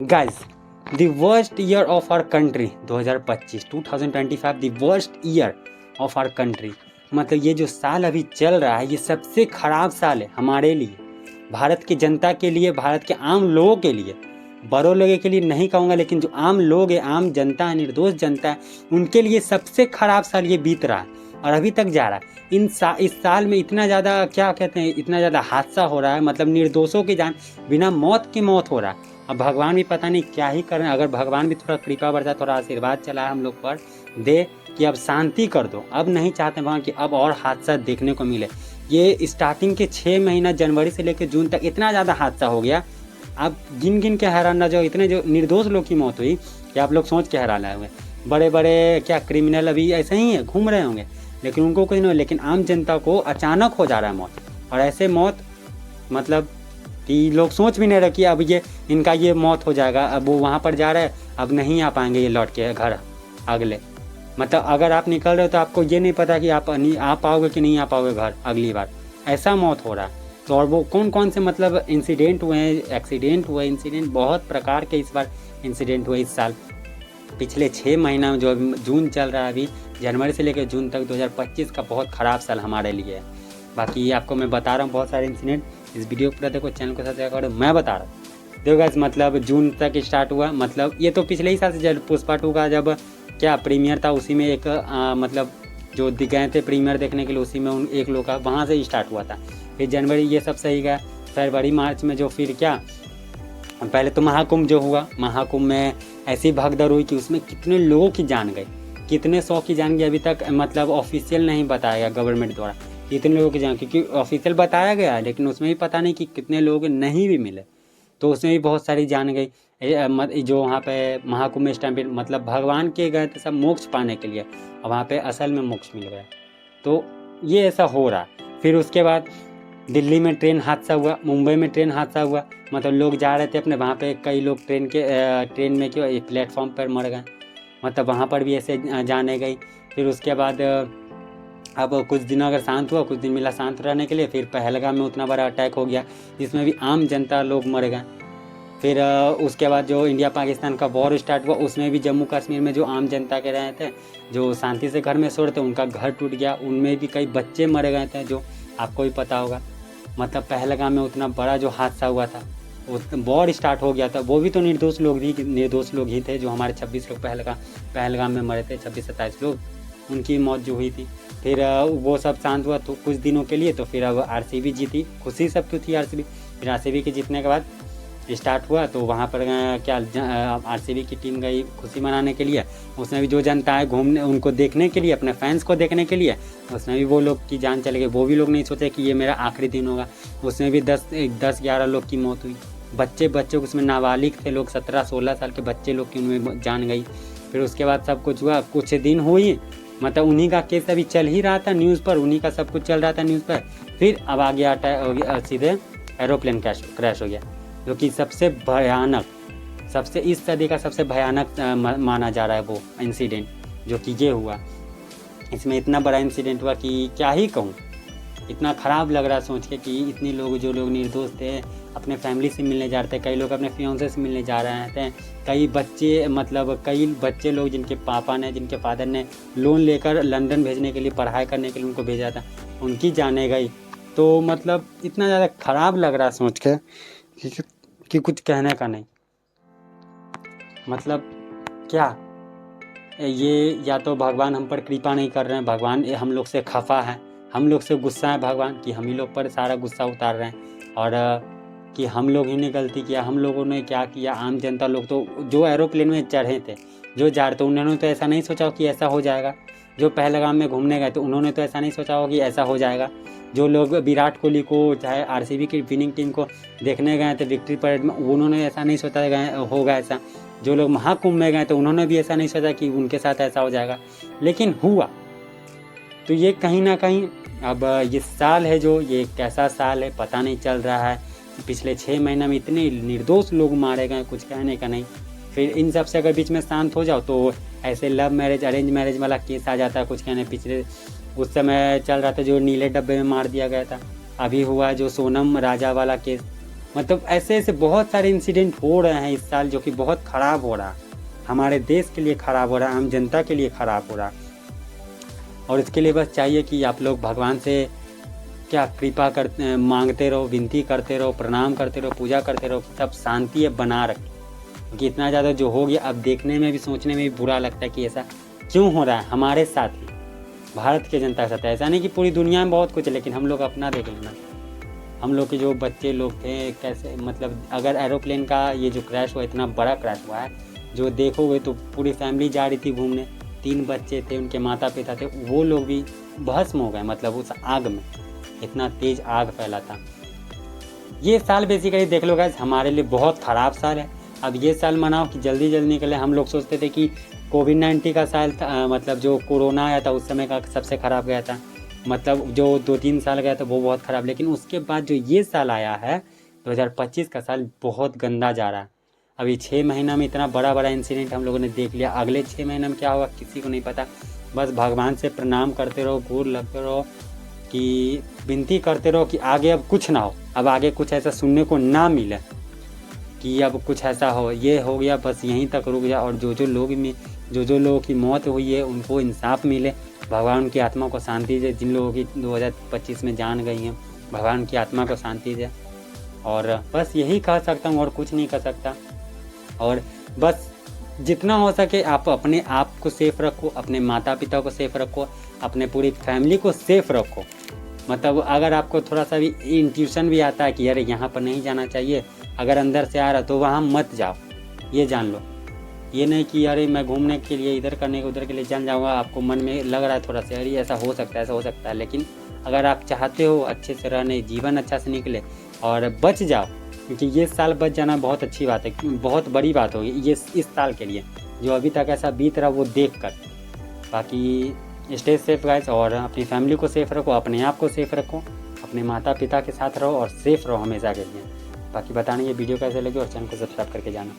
Guys, the worst year of our country 2025 2025 the worst year of our country। मतलब ये जो साल अभी चल रहा है ये सबसे ख़राब साल है हमारे लिए, भारत की जनता के लिए, भारत के आम लोगों के लिए। बड़ों लोगों के लिए नहीं कहूँगा, लेकिन जो आम लोग हैं, आम जनता है, निर्दोष जनता है, उनके लिए सबसे ख़राब साल ये बीत रहा है और अभी तक जा रहा है। इस साल में इतना ज़्यादा क्या कहते हैं, इतना ज़्यादा हादसा हो रहा है, मतलब निर्दोषों की जान बिना मौत की मौत हो रहा है। अब भगवान भी पता नहीं क्या ही कर रहे हैं। अगर भगवान भी थोड़ा कृपा बरसा, थोड़ा आशीर्वाद चला है हम लोग पर दे कि अब शांति कर दो। अब नहीं चाहते भगवान कि अब और हादसा देखने को मिले। ये स्टार्टिंग के 6 महीना जनवरी से लेकर जून तक इतना ज़्यादा हादसा हो गया, आप गिन गिन के हैरान रह जाओ। इतने जो निर्दोष लोग की मौत हुई कि आप लोग सोच के हैरान रहे होंगे। बड़े बड़े क्या क्रिमिनल अभी ऐसे ही है, घूम रहे होंगे, लेकिन उनको कुछ नहीं हो। लेकिन आम जनता को अचानक हो जा रहा है मौत, और ऐसे मौत मतलब कि लोग सोच भी नहीं रहे कि अब ये इनका ये मौत हो जाएगा। अब वो वहाँ पर जा रहे हैं, अब नहीं आ पाएंगे ये लौट के घर अगले। मतलब अगर आप निकल रहे हो तो आपको ये नहीं पता कि आप नहीं आ पाओगे कि नहीं आ पाओगे घर अगली बार। ऐसा मौत हो रहा है। तो और वो कौन कौन से मतलब इंसिडेंट हुए हैं, एक्सीडेंट हुए, इंसिडेंट बहुत प्रकार के इस बार इंसिडेंट हुए इस साल। पिछले 6 महीना में जो जून चल रहा है अभी, जनवरी से लेकर जून तक 2025 का बहुत ख़राब साल हमारे लिए है। बाकी आपको मैं बता रहा हूँ बहुत सारे इंसिडेंट। इस वीडियो को पूरा देखो, चैनल को सब्सक्राइब करो, मैं बता रहा हूँ। देखो गाइस, मतलब जून तक स्टार्ट हुआ। मतलब ये तो पिछले ही साल से जब पुष्पा 2 का जब क्या प्रीमियर था, उसी में एक मतलब जो गए थे प्रीमियर देखने के लिए, उसी में उन एक लोग का वहाँ से स्टार्ट हुआ था। फिर जनवरी ये सब सही गया। फरवरी मार्च में जो फिर क्या, पहले तो महाकुंभ जो हुआ, महाकुंभ में ऐसी भगदड़ हुई कि उसमें कितने लोगों की जान गई, कितने 100 की जान गई। अभी तक मतलब ऑफिशियल नहीं बताया गया गवर्नमेंट द्वारा कितने लोगों की जान, क्योंकि ऑफिशियल बताया गया है लेकिन उसमें भी पता नहीं कि कितने लोग नहीं भी मिले, तो उसमें भी बहुत सारी जान गई। जो वहाँ पे महाकुंभ में इस टाइम पे मतलब भगवान के गए थे सब मोक्ष पाने के लिए, और वहाँ पे असल में मोक्ष मिल गया। तो ये ऐसा हो रहा। फिर उसके बाद दिल्ली में ट्रेन हादसा हुआ, मुंबई में ट्रेन हादसा हुआ। मतलब लोग जा रहे थे अपने, वहाँ पे कई लोग ट्रेन में क्यों प्लेटफॉर्म पर मर गए। मतलब वहाँ पर भी ऐसे जाने गई। फिर उसके बाद अब कुछ दिन अगर शांत हुआ, कुछ दिन मिला शांत रहने के लिए, फिर पहलगाम में उतना बड़ा अटैक हो गया जिसमें भी आम जनता लोग मर गए। फिर उसके बाद जो इंडिया पाकिस्तान का वॉर स्टार्ट हुआ, उसमें भी जम्मू कश्मीर में जो आम जनता के रहे थे, जो शांति से घर में सो रहे थे, उनका घर टूट गया। उनमें भी कई बच्चे मर गए थे, जो आपको भी पता होगा। मतलब पहलगाम में उतना बड़ा जो हादसा हुआ था, वॉर स्टार्ट हो गया था। वो भी तो निर्दोष लोग ही थे, जो हमारे 26 लोग पहलगाम में मरे थे, 26-27 लोग, उनकी मौत जो हुई थी। फिर वो सब शांत हुआ तो कुछ दिनों के लिए, तो फिर अब आरसीबी जीती, खुशी सबको थी आरसीबी। फिर आरसीबी के जीतने के बाद स्टार्ट हुआ, तो वहाँ पर क्या आरसीबी की टीम गई खुशी मनाने के लिए। उसमें भी जो जनता है घूमने, उनको देखने के लिए, अपने फैंस को देखने के लिए, उसमें भी वो लोग की जान चले गई। वो भी लोग नहीं सोचे कि ये मेरा आखिरी दिन होगा। उसमें भी 10-11 लोग की मौत हुई। बच्चे उसमें नाबालिग थे लोग, 17-16 साल के बच्चे लोग की उनमें जान गई। फिर उसके बाद सब कुछ हुआ, कुछ दिन हुई, मतलब उन्हीं का केस अभी चल ही रहा था न्यूज़ पर, उन्हीं का सब कुछ चल रहा था न्यूज़ पर। फिर अब आ गया अटैक हो गया, सीधे एरोप्लेन क्रैश हो गया, जो कि सबसे भयानक, सबसे इस सदी का सबसे भयानक माना जा रहा है वो इंसिडेंट जो कि ये हुआ। इसमें इतना बड़ा इंसिडेंट हुआ कि क्या ही कहूँ, इतना ख़राब लग रहा है सोच के कि इतने लोग, जो लोग निर्दोष थे, अपने फैमिली से मिलने जा रहे थे, कई लोग अपने फियांसे से मिलने जा रहे थे, कई बच्चे लोग जिनके पापा ने, जिनके फादर ने लोन लेकर लंदन भेजने के लिए, पढ़ाई करने के लिए उनको भेजा था, उनकी जाने गई। तो मतलब इतना ज़्यादा ख़राब लग रहा है सोच के कि कुछ कहने का नहीं। मतलब क्या ये, या तो भगवान हम पर कृपा नहीं कर रहे हैं, भगवान हम लोग से खफा है, हम लोग से गुस्सा है भगवान कि हम ही लोग पर सारा गुस्सा उतार रहे हैं, और कि हम लोग ही ने गलती किया, हम लोगों ने क्या किया। आम जनता लोग तो जो एरोप्लेन में चढ़े थे, जो जा रहे थे, उन्होंने तो ऐसा नहीं सोचा कि ऐसा हो जाएगा। जो पहलगाम में घूमने गए थे, उन्होंने तो ऐसा नहीं सोचा हो कि ऐसा हो जाएगा। जो लोग विराट कोहली को, चाहे आरसीबी की विनिंग टीम को देखने गए थे विक्ट्री परेड में, उन्होंने ऐसा नहीं सोचा होगा ऐसा। जो लोग महाकुंभ में गए थे, उन्होंने भी ऐसा नहीं सोचा कि उनके साथ ऐसा हो जाएगा, लेकिन हुआ। तो ये कहीं ना कहीं अब ये साल है जो, ये कैसा साल है पता नहीं चल रहा है। पिछले 6 महीना में इतने निर्दोष लोग मारे गए, कुछ कहने का नहीं। फिर इन सब से अगर बीच में शांत हो जाओ तो ऐसे लव मैरिज, अरेंज मैरिज वाला केस आ जाता है, कुछ कहने। पिछले उस समय चल रहा था जो नीले डब्बे में मार दिया गया था। अभी हुआ जो सोनम राजा वाला केस, मतलब ऐसे ऐसे बहुत सारे इंसिडेंट हो रहे हैं इस साल जो कि बहुत ख़राब हो रहा, हमारे देश के लिए ख़राब हो रहा, आम जनता के लिए ख़राब हो रहा। और इसके लिए बस चाहिए कि आप लोग भगवान से क्या कृपा कर मांगते रहो, विनती करते रहो, प्रणाम करते रहो, पूजा करते रहो कि सब शांति अब बना रखें। क्योंकि इतना ज़्यादा जो हो गया अब देखने में भी सोचने में भी बुरा लगता है कि ऐसा क्यों हो रहा है हमारे साथ ही, भारत के जनता के साथ। ऐसा नहीं कि पूरी दुनिया में बहुत कुछ है, लेकिन हम लोग अपना देख लेना। हम लोग के जो बच्चे लोग थे कैसे, मतलब अगर एरोप्लेन का ये जो क्रैश हुआ, इतना बड़ा क्रैश हुआ है, जो देखोगे तो पूरी फैमिली जा रही थी घूमने, 3 बच्चे थे, उनके माता पिता थे, वो लोग भी भस्म हो गए, मतलब उस आग में, इतना तेज़ आग फैला था। ये साल बेसिकली देख लो गाइस हमारे लिए बहुत ख़राब साल है। अब ये साल मनाओ कि जल्दी जल्दी निकले। हम लोग सोचते थे कि कोविड-19 का साल था, मतलब जो कोरोना आया था उस समय का सबसे ख़राब गया था, मतलब जो 2-3 साल गया था वो बहुत ख़राब। लेकिन उसके बाद जो ये साल आया है 2025 का साल बहुत गंदा जा रहा है। अभी 6 महीना में इतना बड़ा बड़ा इंसिडेंट हम लोगों ने देख लिया, अगले 6 महीने में क्या होगा किसी को नहीं पता। बस भगवान से प्रणाम करते रहो, गोर लगते रहो, कि विनती करते रहो कि आगे अब कुछ ना हो, अब आगे कुछ ऐसा सुनने को ना मिले कि अब कुछ ऐसा हो, ये हो गया बस यहीं तक रुक जाए। और जो जो लोगों की मौत हुई है उनको इंसाफ मिले, भगवान की आत्मा को शांति दे। जिन लोगों की 2025 में जान गई हैं, भगवान की आत्मा को शांति दे। और बस यही कह सकता हूँ और कुछ नहीं कह सकता। और बस जितना हो सके आप अपने आप को सेफ़ रखो, अपने माता पिता को सेफ़ रखो, अपने पूरी फैमिली को सेफ़ रखो। मतलब अगर आपको थोड़ा सा भी इंट्यूशन भी आता है कि अरे यहाँ पर नहीं जाना चाहिए, अगर अंदर से आ रहा तो वहाँ मत जाओ, ये जान लो। ये नहीं कि अरे मैं घूमने के लिए इधर करने के उधर के लिए चल जाऊँगा, आपको मन में लग रहा है थोड़ा सा अरे ऐसा हो सकता है ऐसा हो सकता है, लेकिन अगर आप चाहते हो अच्छे से रहने, जीवन अच्छा से निकले और बच जाओ, क्योंकि ये साल बच जाना बहुत अच्छी बात है, बहुत बड़ी बात होगी ये इस साल के लिए, जो अभी तक ऐसा बीत रहा वो देख कर। बाकी स्टे सेफ गाइस, और अपनी फैमिली को सेफ़ रखो, अपने आप को सेफ़ रखो, अपने माता पिता के साथ रहो और सेफ़ रहो हमेशा के लिए। बाकी बताना ये वीडियो कैसे लगी और चैनल को सब्सक्राइब करके जाना।